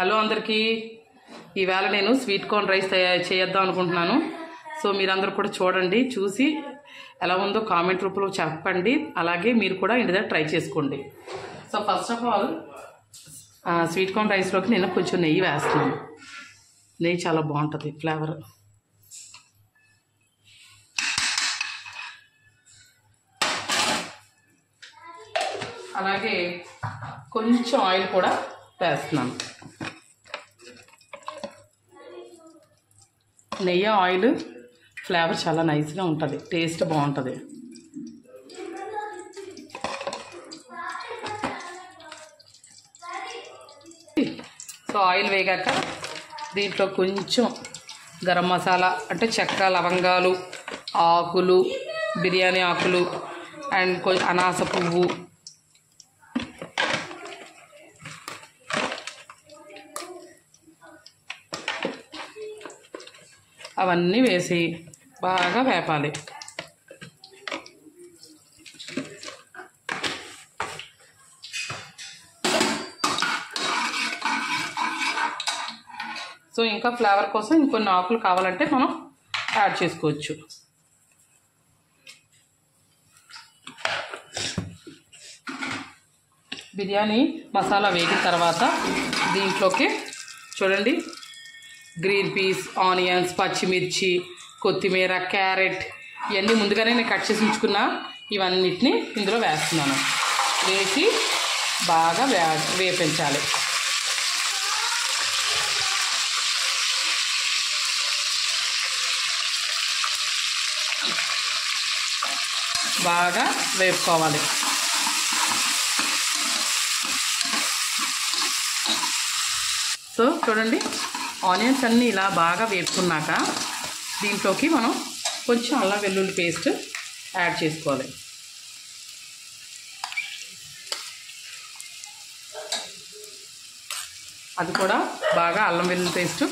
Hello అందరికీ, ఈవేళ నేను స్వీట్ కార్న్ రైస్ చేద్దాం అనుకుంటున్నాను. సో మీరందరూ కూడా చూడండి, చూసి ఎలా ఉందో కామెంట్ రూపంలో చెప్పండి. అలాగే మీరు కూడా ఇంటి దగ్గర ట్రై చేసుకోండి. So first of all sweet corn రైస్లోకి నేను కొంచెం నెయ్యి వేస్తున్నాను. నెయ్యి చాలా బాగుంటుంది ఫ్లేవర్. అలాగే కొంచెం ఆయిల్ కూడా వేస్తున్నాను. నెయ్యి ఆయిల్ ఫ్లేవర్ చాలా నైస్గా ఉంటుంది, టేస్ట్ బాగుంటుంది. సో ఆయిల్ వేగాక దీంట్లో కొంచెం గరం మసాలా అంటే చెక్క, లవంగాలు, ఆకులు, బిర్యానీ ఆకులు అండ్ అనాస పువ్వు, అవన్నీ వేసి బాగా వేపాలి. సో ఇంకా ఫ్లేవర్ కోసం ఇంకొన్ని ఆకులు కావాలంటే మనం యాడ్ చేసుకోవచ్చు. బిర్యానీ మసాలా వేగిన తర్వాత దీంట్లోకి చూడండి గ్రీన్ పీస్, ఆనియన్స్, పచ్చిమిర్చి, కొత్తిమీర, క్యారెట్ ఇవన్నీ ముందుగానే నేను కట్ చేసి ఉంచుకున్నా. ఇవన్నిటిని ఇందులో వేస్తున్నాను. వేసి బాగా వేపించాలి. బాగా వేపుకోవాలి. సో చూడండి, ఆనియన్స్ అన్నీ ఇలా బాగా వేపుకున్నాక దీంట్లోకి మనం కొంచెం అల్లం వెల్లుల్లి పేస్ట్ యాడ్ చేసుకోవాలి. అది కూడా బాగా అల్లం వెల్లుల్లి పేస్ట్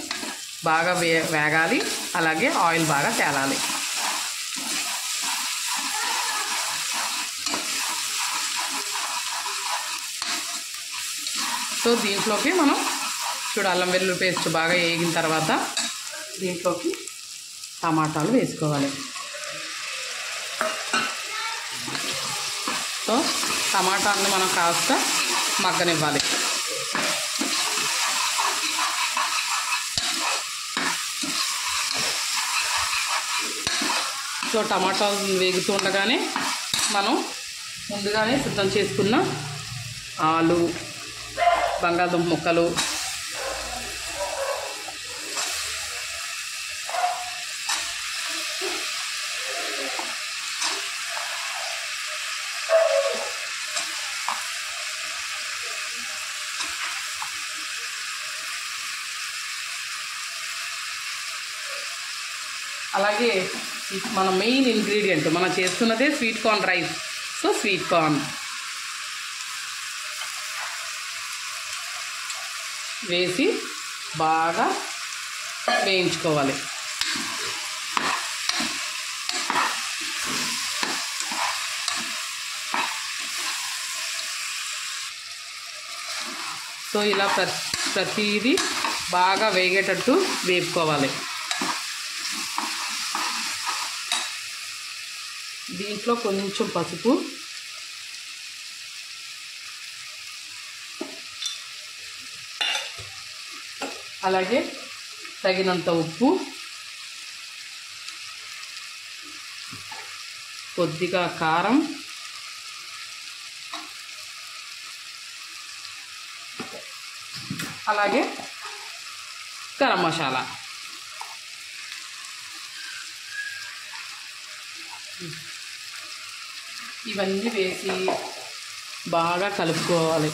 బాగా వేగాలి. అలాగే ఆయిల్ బాగా తేలాలి. సో దీంట్లోకి మనం అల్లం వెల్లుల్లి పేస్ట్ బాగా వేగిన తర్వాత దీంట్లోకి టమాటాలు వేసుకోవాలి. సో టమాటాలను మనం కాస్త మగ్గనివ్వాలి. సో టమాటాలు వేగుతూ ఉండగానే మనం ముందుగానే సిద్ధం చేసుకున్న ఆలు, బంగాళదుంప ముక్కలు, అలాగే మన మెయిన్ ఇంగ్రీడియంట్ మనం చేస్తున్నదే sweet corn rice. So sweet corn వేసి బాగా వేయించుకోవాలి. సో ఇలా ప్రతిదీ బాగా వేగేటట్టు వేపుకోవాలి. దీంట్లో కొంచెం పసుపు, అలాగే తగినంత ఉప్పు, కొద్దిగా కారం, అలాగే గరం మసాలా. ఇవన్నీ వేసి బాగా కలుపుకోవాలి.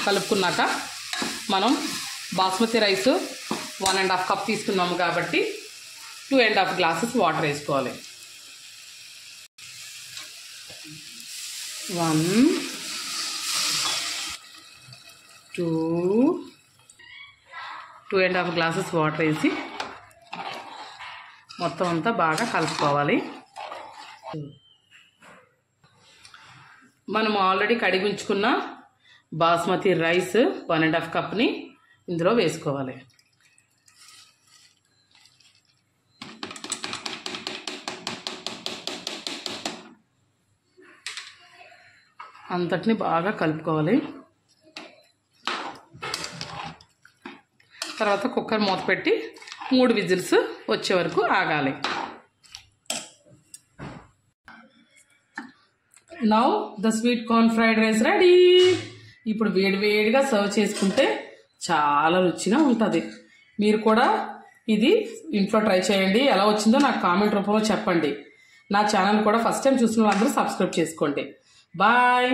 కలుపుకున్నాక మనం బాస్మతి రైస్ 1.5 కప్ తీసుకున్నాము కాబట్టి 2.5 గ్లాసెస్ వాటర్ వేసుకోవాలి. 1 2 2.5 గ్లాసెస్ వాటర్ వేసి మొత్తం అంతా బాగా కలుపుకోవాలి. మనం ఆల్రెడీ కడిగి ఉంచుకున్న బాస్మతి రైస్ 1.5 కప్ని ఇందులో వేసుకోవాలి. అంతటిని బాగా కలుపుకోవాలి. తర్వాత కుక్కర్ మూత పెట్టి 3 విజిల్స్ వచ్చే వరకు ఆగాలి. Now the sweet corn fried rice ready. ఇప్పుడు వేడివేడిగా సర్వ్ చేసుకుంటే చాలా రుచిగా ఉంటుంది. మీరు కూడా ఇది ఇంట్లో ట్రై చేయండి. ఎలా వచ్చిందో నాకు కామెంట్ రూపంలో చెప్పండి. నా ఛానల్ కూడా ఫస్ట్ టైం చూసిన వాళ్ళందరూ సబ్స్క్రైబ్ చేసుకోండి. బాయ్.